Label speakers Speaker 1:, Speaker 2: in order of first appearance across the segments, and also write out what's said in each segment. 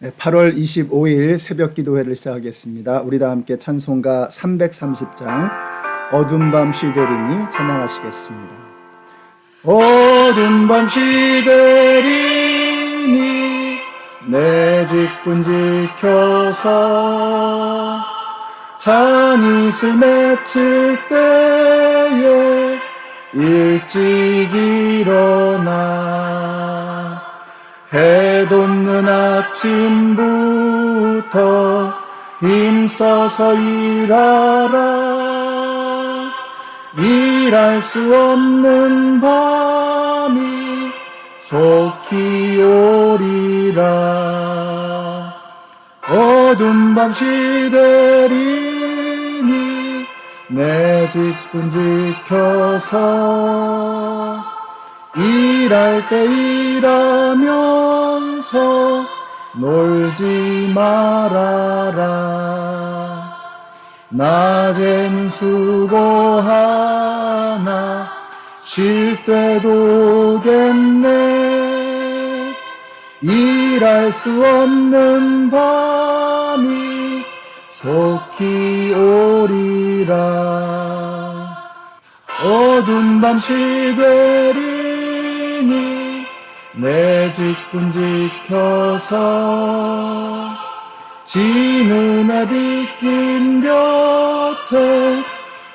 Speaker 1: 네, 8월 25일 새벽 기도회를 시작하겠습니다. 우리 다 함께 찬송가 330장 어둠 밤 시대리니 찬양하시겠습니다. 어둠 밤 시대리니 내 직분 지켜서 잔이슬 맺힐 때에 일찍 일어나 해 돋는 아침부터 힘써서 일하라. 일할 수 없는 밤이 속히 오리라. 어둠 밤 시대리니 내 직분 지켜서 일할 때 일하면서 놀지 말아라. 낮에는 수고하나 쉴 때도 오겠네. 일할 수 없는 밤이 속히 오리라. 어두운 밤 시되리 내 직분 지켜서 지는 해 비낀 곁에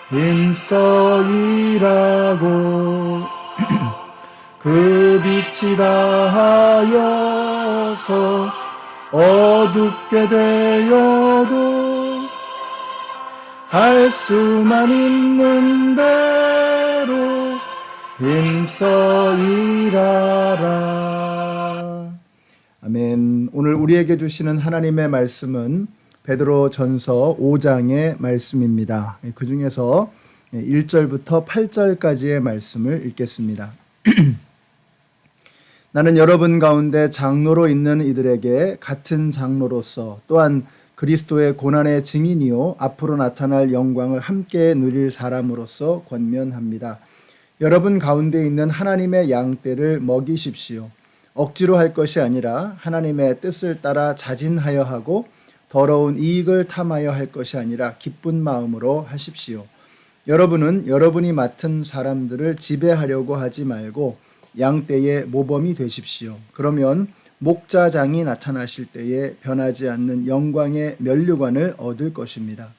Speaker 1: 힘써 일하고 그 빛이 다하여서 어둡게 되어도 할 수만 있는 대로 힘써 일하라. 아멘. 오늘 우리에게 주시는 하나님의 말씀은 베드로 전서 5장의 말씀입니다. 그 중에서 1절부터 8절까지의 말씀을 읽겠습니다. 나는 여러분 가운데 장로로 있는 이들에게 같은 장로로서 또한 그리스도의 고난의 증인이요 앞으로 나타날 영광을 함께 누릴 사람으로서 권면합니다. 여러분 가운데 있는 하나님의 양떼를 먹이십시오. 억지로 할 것이 아니라 하나님의 뜻을 따라 자진하여 하고 더러운 이익을 탐하여 할 것이 아니라 기쁜 마음으로 하십시오. 여러분은 여러분이 맡은 사람들을 지배하려고 하지 말고 양떼의 모범이 되십시오. 그러면 목자장이 나타나실 때에 변하지 않는 영광의 면류관을 얻을 것입니다.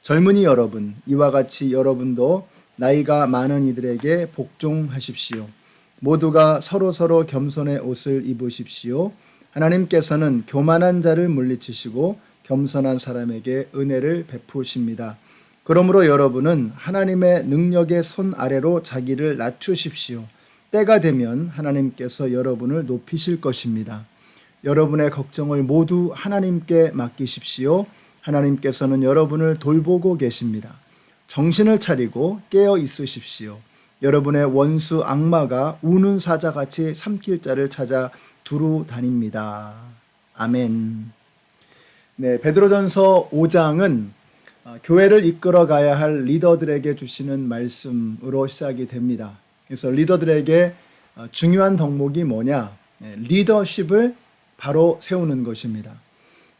Speaker 1: 젊은이 여러분, 이와 같이 여러분도 나이가 많은 이들에게 복종하십시오. 모두가 서로서로 겸손의 옷을 입으십시오. 하나님께서는 교만한 자를 물리치시고 겸손한 사람에게 은혜를 베푸십니다. 그러므로 여러분은 하나님의 능력의 손 아래로 자기를 낮추십시오. 때가 되면 하나님께서 여러분을 높이실 것입니다. 여러분의 걱정을 모두 하나님께 맡기십시오. 하나님께서는 여러분을 돌보고 계십니다. 정신을 차리고 깨어 있으십시오. 여러분의 원수 악마가 우는 사자같이 삼킬 자를 찾아 두루 다닙니다. 아멘. 네, 베드로전서 5장은 교회를 이끌어 가야 할 리더들에게 주시는 말씀으로 시작이 됩니다. 그래서 리더들에게 중요한 덕목이 뭐냐? 리더십을 바로 세우는 것입니다.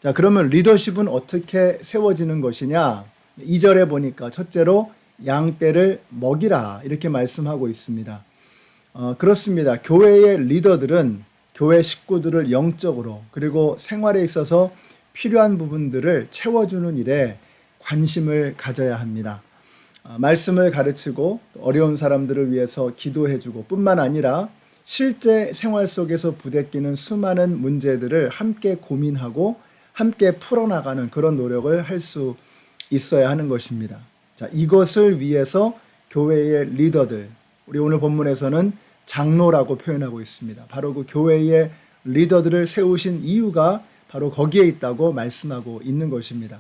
Speaker 1: 자, 그러면 리더십은 어떻게 세워지는 것이냐? 2절에 보니까 첫째로 양떼를 먹이라 이렇게 말씀하고 있습니다. 그렇습니다. 교회의 리더들은 교회 식구들을 영적으로 그리고 생활에 있어서 필요한 부분들을 채워주는 일에 관심을 가져야 합니다. 말씀을 가르치고 어려운 사람들을 위해서 기도해주고 뿐만 아니라 실제 생활 속에서 부대끼는 수많은 문제들을 함께 고민하고 함께 풀어나가는 그런 노력을 할 수 있어야 하는 것입니다. 자, 이것을 위해서 교회의 리더들, 우리 오늘 본문에서는 장로라고 표현하고 있습니다. 바로 그 교회의 리더들을 세우신 이유가 바로 거기에 있다고 말씀하고 있는 것입니다.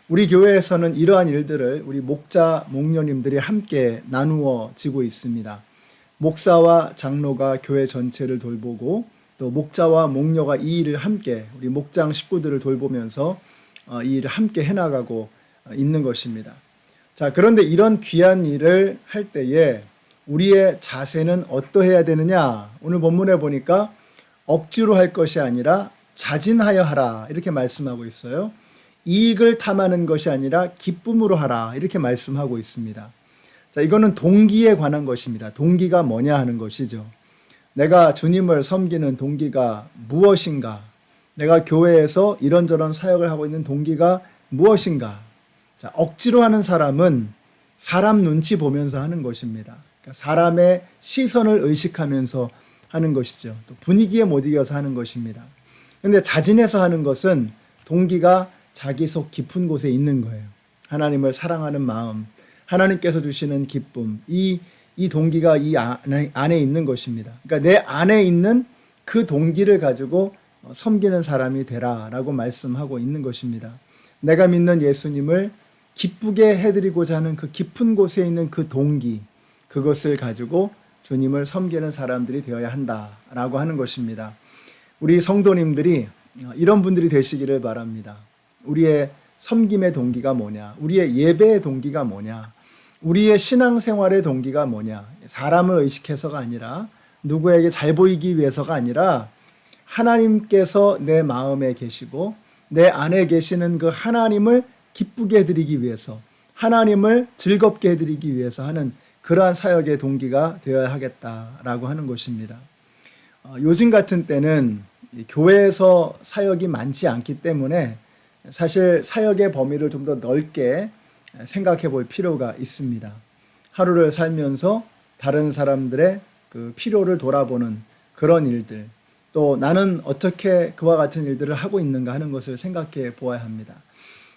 Speaker 1: 우리 교회에서는 이러한 일들을 우리 목자, 목녀님들이 함께 나누어지고 있습니다. 목사와 장로가 교회 전체를 돌보고 또 목자와 목녀가 이 일을 함께 우리 목장 식구들을 돌보면서 이 일을 함께 해나가고 있는 것입니다. 자, 그런데 이런 귀한 일을 할 때에 우리의 자세는 어떠해야 되느냐? 오늘 본문에 보니까 억지로 할 것이 아니라 자진하여 하라 이렇게 말씀하고 있어요. 이익을 탐하는 것이 아니라 기쁨으로 하라 이렇게 말씀하고 있습니다. 자, 이거는 동기에 관한 것입니다. 동기가 뭐냐 하는 것이죠. 내가 주님을 섬기는 동기가 무엇인가? 내가 교회에서 이런저런 사역을 하고 있는 동기가 무엇인가? 자, 억지로 하는 사람은 사람 눈치 보면서 하는 것입니다. 그러니까 사람의 시선을 의식하면서 하는 것이죠. 또 분위기에 못 이겨서 하는 것입니다. 그런데 자진해서 하는 것은 동기가 자기 속 깊은 곳에 있는 거예요. 하나님을 사랑하는 마음, 하나님께서 주시는 기쁨, 이 동기가 이 안에 있는 것입니다. 그러니까 내 안에 있는 그 동기를 가지고 섬기는 사람이 되라라고 말씀하고 있는 것입니다. 내가 믿는 예수님을 기쁘게 해드리고자 하는 그 깊은 곳에 있는 그 동기, 그것을 가지고 주님을 섬기는 사람들이 되어야 한다라고 하는 것입니다. 우리 성도님들이 이런 분들이 되시기를 바랍니다. 우리의 섬김의 동기가 뭐냐? 우리의 예배의 동기가 뭐냐? 우리의 신앙생활의 동기가 뭐냐? 사람을 의식해서가 아니라 누구에게 잘 보이기 위해서가 아니라 하나님께서 내 마음에 계시고 내 안에 계시는 그 하나님을 기쁘게 해드리기 위해서, 하나님을 즐겁게 해드리기 위해서 하는 그러한 사역의 동기가 되어야 하겠다라고 하는 것입니다. 요즘 같은 때는 교회에서 사역이 많지 않기 때문에 사실 사역의 범위를 좀 더 넓게 생각해 볼 필요가 있습니다. 하루를 살면서 다른 사람들의 그 필요를 돌아보는 그런 일들, 또 나는 어떻게 그와 같은 일들을 하고 있는가 하는 것을 생각해 보아야 합니다.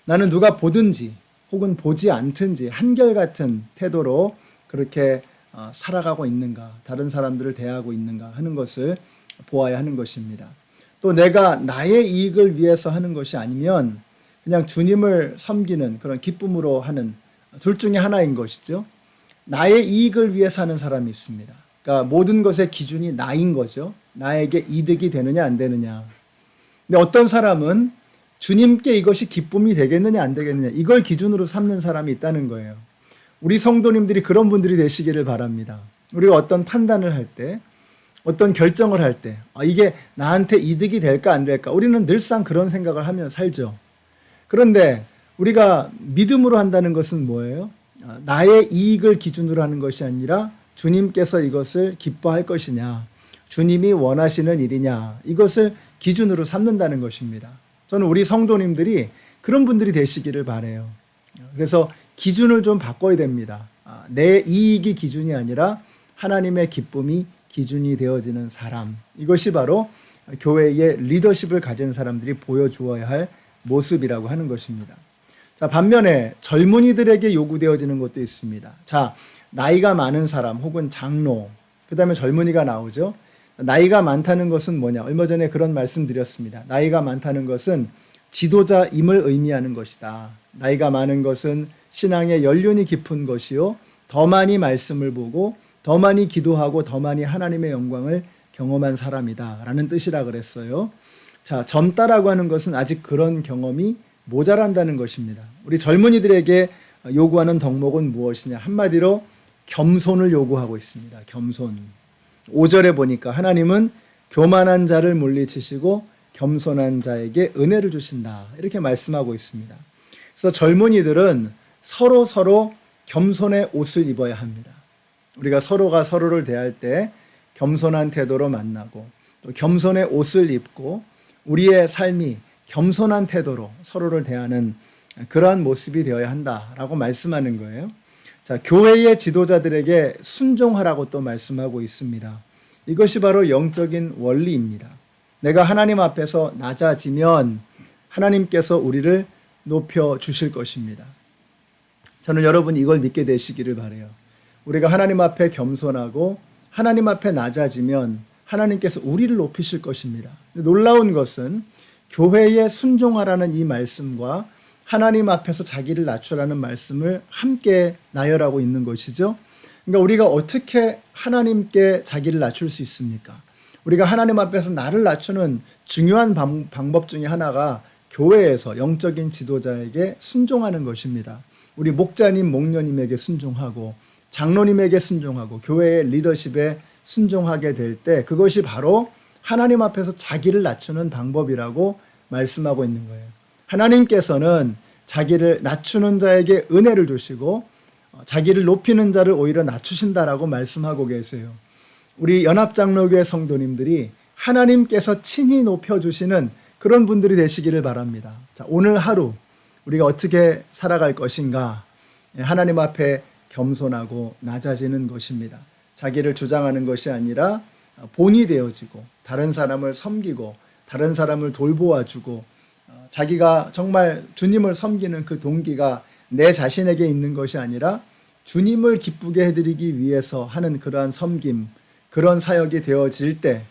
Speaker 1: 나는 누가 보든지 혹은 보지 않든지 한결같은 태도로 그렇게 살아가고 있는가, 다른 사람들을 대하고 있는가 하는 것을 보아야 하는 것입니다. 또 내가 나의 이익을 위해서 하는 것이 아니면 그냥 주님을 섬기는 그런 기쁨으로 하는 둘 중에 하나인 것이죠. 나의 이익을 위해서 하는 사람이 있습니다. 그러니까 모든 것의 기준이 나인 거죠. 나에게 이득이 되느냐 안 되느냐. 근데 어떤 사람은 주님께 이것이 기쁨이 되겠느냐 안 되겠느냐 이걸 기준으로 삼는 사람이 있다는 거예요. 우리 성도님들이 그런 분들이 되시기를 바랍니다. 우리가 어떤 판단을 할 때, 어떤 결정을 할 때 이게 나한테 이득이 될까 안 될까 우리는 늘상 그런 생각을 하며 살죠. 그런데 우리가 믿음으로 한다는 것은 뭐예요? 나의 이익을 기준으로 하는 것이 아니라 주님께서 이것을 기뻐할 것이냐, 주님이 원하시는 일이냐 이것을 기준으로 삼는다는 것입니다. 저는 우리 성도님들이 그런 분들이 되시기를 바라요. 그래서 기준을 좀 바꿔야 됩니다. 내 이익이 기준이 아니라 하나님의 기쁨이 기준이 되어지는 사람. 이것이 바로 교회의 리더십을 가진 사람들이 보여주어야 할 모습이라고 하는 것입니다. 자, 반면에 젊은이들에게 요구되어지는 것도 있습니다. 자, 나이가 많은 사람 혹은 장로, 그 다음에 젊은이가 나오죠. 나이가 많다는 것은 뭐냐? 얼마 전에 그런 말씀 드렸습니다. 나이가 많다는 것은 지도자임을 의미하는 것이다. 나이가 많은 것은 신앙의 연륜이 깊은 것이요. 더 많이 말씀을 보고 더 많이 기도하고 더 많이 하나님의 영광을 경험한 사람이다 라는 뜻이라 그랬어요. 자, 젊다라고 하는 것은 아직 그런 경험이 모자란다는 것입니다. 우리 젊은이들에게 요구하는 덕목은 무엇이냐? 한마디로 겸손을 요구하고 있습니다. 겸손. 5절에 보니까 하나님은 교만한 자를 물리치시고 겸손한 자에게 은혜를 주신다. 이렇게 말씀하고 있습니다. 그래서 젊은이들은 서로 겸손의 옷을 입어야 합니다. 우리가 서로가 서로를 대할 때 겸손한 태도로 만나고 또 겸손의 옷을 입고 우리의 삶이 겸손한 태도로 서로를 대하는 그러한 모습이 되어야 한다라고 말씀하는 거예요. 자, 교회의 지도자들에게 순종하라고 또 말씀하고 있습니다. 이것이 바로 영적인 원리입니다. 내가 하나님 앞에서 낮아지면 하나님께서 우리를 높여 주실 것입니다. 저는 여러분이 이걸 믿게 되시기를 바라요. 우리가 하나님 앞에 겸손하고 하나님 앞에 낮아지면 하나님께서 우리를 높이실 것입니다. 놀라운 것은 교회에 순종하라는 이 말씀과 하나님 앞에서 자기를 낮추라는 말씀을 함께 나열하고 있는 것이죠. 그러니까 우리가 어떻게 하나님께 자기를 낮출 수 있습니까? 우리가 하나님 앞에서 나를 낮추는 중요한 방법 중에 하나가 교회에서 영적인 지도자에게 순종하는 것입니다. 우리 목자님, 목녀님에게 순종하고 장로님에게 순종하고 교회의 리더십에 순종하게 될 때 그것이 바로 하나님 앞에서 자기를 낮추는 방법이라고 말씀하고 있는 거예요. 하나님께서는 자기를 낮추는 자에게 은혜를 주시고 자기를 높이는 자를 오히려 낮추신다라고 말씀하고 계세요. 우리 연합장로교회 성도님들이 하나님께서 친히 높여주시는 그런 분들이 되시기를 바랍니다. 자, 오늘 하루 우리가 어떻게 살아갈 것인가? 하나님 앞에 겸손하고 낮아지는 것입니다. 자기를 주장하는 것이 아니라 본이 되어지고 다른 사람을 섬기고 다른 사람을 돌보아주고 자기가 정말 주님을 섬기는 그 동기가 내 자신에게 있는 것이 아니라 주님을 기쁘게 해드리기 위해서 하는 그러한 섬김, 그런 사역이 되어질 때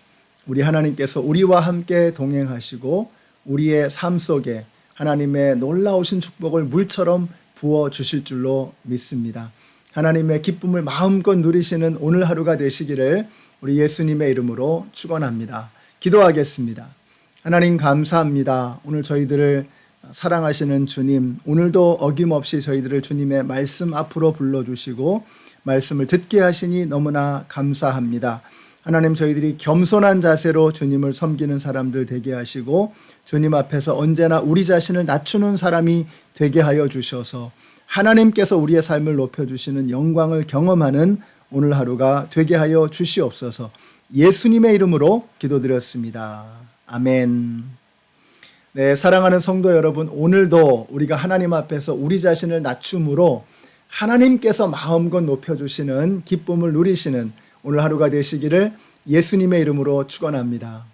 Speaker 1: 우리 하나님께서 우리와 함께 동행하시고 우리의 삶 속에 하나님의 놀라우신 축복을 물처럼 부어주실 줄로 믿습니다. 하나님의 기쁨을 마음껏 누리시는 오늘 하루가 되시기를 우리 예수님의 이름으로 축원합니다. 기도하겠습니다. 하나님 감사합니다. 오늘 저희들을 사랑하시는 주님, 오늘도 어김없이 저희들을 주님의 말씀 앞으로 불러주시고 말씀을 듣게 하시니 너무나 감사합니다. 하나님, 저희들이 겸손한 자세로 주님을 섬기는 사람들 되게 하시고 주님 앞에서 언제나 우리 자신을 낮추는 사람이 되게 하여 주셔서 하나님께서 우리의 삶을 높여주시는 영광을 경험하는 오늘 하루가 되게 하여 주시옵소서. 예수님의 이름으로 기도드렸습니다. 아멘. 네, 사랑하는 성도 여러분, 오늘도 우리가 하나님 앞에서 우리 자신을 낮춤으로 하나님께서 마음껏 높여주시는 기쁨을 누리시는 오늘 하루가 되시기를 예수님의 이름으로 축원합니다.